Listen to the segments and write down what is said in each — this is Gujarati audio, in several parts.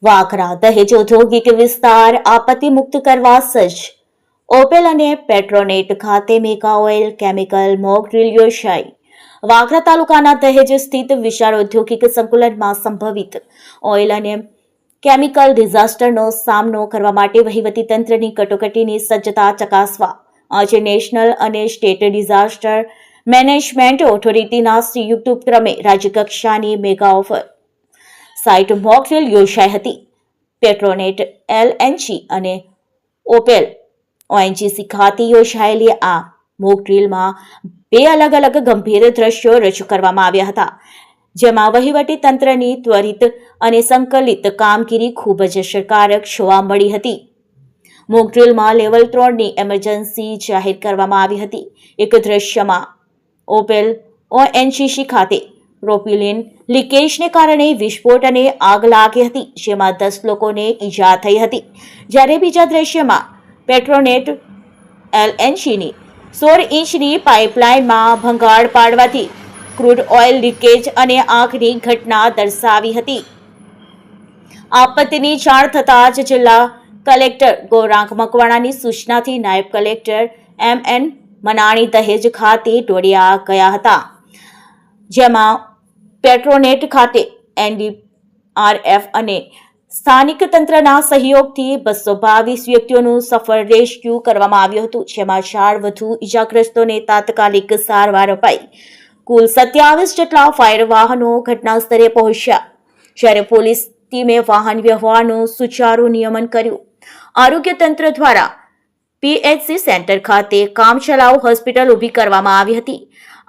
વાખરા દહેજ ઔદ્યોગિક વિસ્તાર આપત્તિ મુક્ત કરવા સજ્જ. ઓપેલ અને પેટ્રોનેટ ખાતે mega oil chemical mock drill યોજાઈ. વાગરા તાલુકાના દહેજ સ્થિત વિશાળ ઔદ્યોગિક સંકુલમાં સંભવિત ઓઇલ અને કેમિકલ ડિઝાસ્ટરનો સામનો કરવા માટે વહીવટીતંત્રની કટોકટીની સજ્જતા ચકાસવા આજે નેશનલ અને સ્ટેટ ડિઝાસ્ટર મેનેજમેન્ટ ઓથોરિટીના સંયુક્ત ઉપક્રમે રાજ્યકક્ષાની mega offer site mock drill યોજાઈ હતી. પેટ્રોનેટ LNG અને ઓપેલ ONGC ખાતે યોજાયેલી આ મોક ડ્રીલમાં બે અલગ અલગ ગંભીર દ્રશ્યો રજૂ કરવામાં આવ્યા હતા, જેમાં વહીવટી તંત્રની ત્વરિત અને સંકલિત કામગીરી ખૂબ જ અસરકારક જોવા મળી હતી. મોક ડ્રીલમાં લેવલ 3ની એમરજન્સી જાહેર કરવામાં આવી હતી. એક દ્રશ્યમાં ઓપેલ ONGC ખાતે પ્રોપ્યુલિન લીકેજને કારણે વિસ્ફોટ અને આગ લાગી હતી, જેમાં 10 લોકોને ઈજા થઈ હતી. જ્યારે બીજા દ્રશ્યમાં પેટ્રોનેટ LNGની 16 ઇંચની પાઇપલાઇનમાં ભંગાણ પાડવાથી ક્રૂડ ઓઇલ લીકેજ અને આગની ઘટના દર્શાવી હતી. આપત્તિની જાણ થતાં જ જિલ્લા કલેક્ટર ગૌરાંગ મકવાણાની સૂચનાથી નાયબ કલેક્ટર MN મનાણી દહેજ ખાતે દોડ્યા ગયા હતા, જેમાં પેટ્રોનેટ ખાતે NDRF અને સ્થાનિક તંત્રના સહયોગથી 222 વ્યક્તિઓનું સફળ રેસ્ક્યુ કરવામાં આવ્યું હતું, જેમાં 4 વધુ ઇજાગ્રસ્તોને તાત્કાલિક સારવાર અપાઈ. કુલ 27 જેટલા ફાયર વાહનો ઘટના સ્થળે પહોંચ્યા, જ્યારે પોલીસ ટીમે વાહન વ્યવહારનું સુચારુ નિયમન કર્યું. આરોગ્ય તંત્ર દ્વારા PHC સેન્ટર ખાતે કામચલાઉ હોસ્પિટલ ઊભી કરવામાં આવી હતી.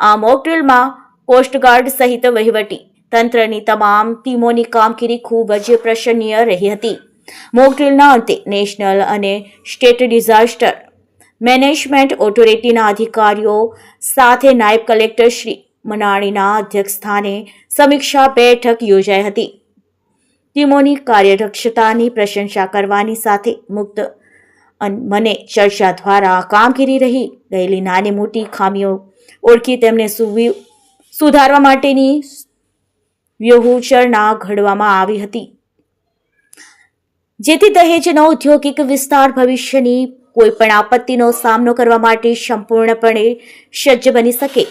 આ મોક ડ્રીલમાં કોસ્ટગાર્ડ સહિત વહીવટી તંત્રની તમામ ટીમોની કામગીરી ખૂબ જ પ્રશંસનીય રહી હતી. મોક ડ્રીલના અંતે નેશનલ અને સ્ટેટ ડિઝાસ્ટર મેનેજમેન્ટ ઓથોરિટીના અધિકારીઓ સાથે નાયબ કલેક્ટર શ્રી મનાણીના અધ્યક્ષસ્થાને સમીક્ષા બેઠક યોજાઈ હતી. ટીમોની કાર્યદક્ષતાની પ્રશંસા કરવાની સાથે મુક્ત મને ચર્ચા દ્વારા કામગીરી રહી ગયેલી નાની મોટી ખામીઓ ઓળખી તેમને સુધારવા માટેની વ્યૂહરચના ઘડવામાં આવી હતી, જેથી દહેજનો ઔદ્યોગિક વિસ્તાર ભવિષ્યની કોઈપણ આપત્તિનો સામનો કરવા માટે સંપૂર્ણપણે સજ્જ બની શકે.